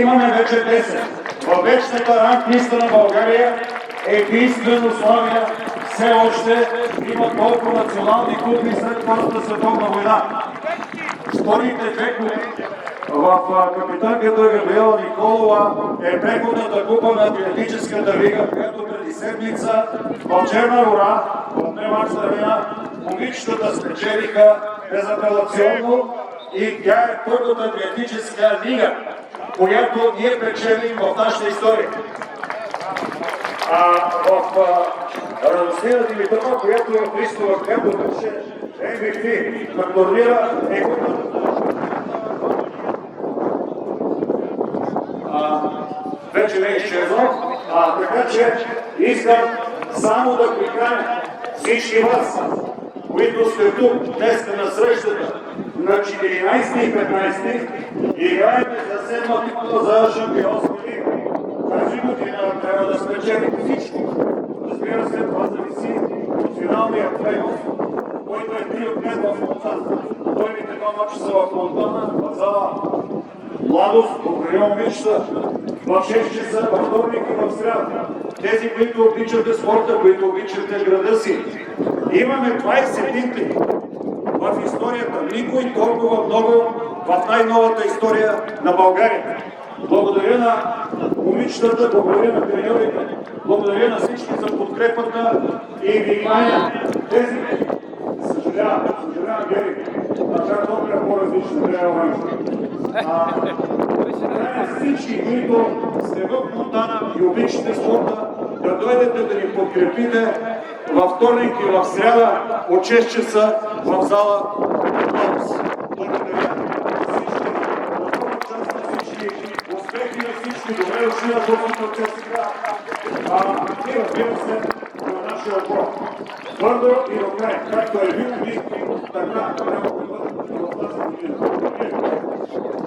Имаме вече 10. В вечната ранглиста на България единствено Славия все още има толкова национални купи след Първата световна война. Вторите две купи в капитанката Габриела Николова е преходната купа на Атлетическата лига, която преди седмица в Черна гора, в Немакс арена, момичетата спечелиха безапелационно и тя е първата Атлетическа лига, която ние печелим в нашата история. В Радостина Димитрова, която в Христова Крембо беше MVP на турнира, е вече не е изчезнал, така че искам само да приканя всички вас, които сте тук днес на срещата на 14 и 15, играете за седма титла за шампионска лига. Тази година трябва да спечелим всички. Разбира се, това зависи от финалния плейоф, който е 3 от 5 в Монтана. Първите два мача са в Монтана, в зала Младост, Украина момичета, в 6 часа, във вторник и в сряда. Тези, които обичате спорта, които обичате града си. Имаме 20 титли в историята. Никой толкова много в най-новата история на България. Благодаря на момичетата, благодаря на треньорите, благодаря на всички за подкрепата и внимание. Тези, съжалявам, Гери, чак толкова е по-различна, трябва всички, които сте в Монтана и обичате спорта, да дойдете да ни подкрепите във вторник и в сряда от 6 часа в зала Младост. Благодаря всички, успехи на всички, добре дошли на Бързото ЦСКА. И разбира се, на нашия отбор. Твърдо и до край, както е винаги, така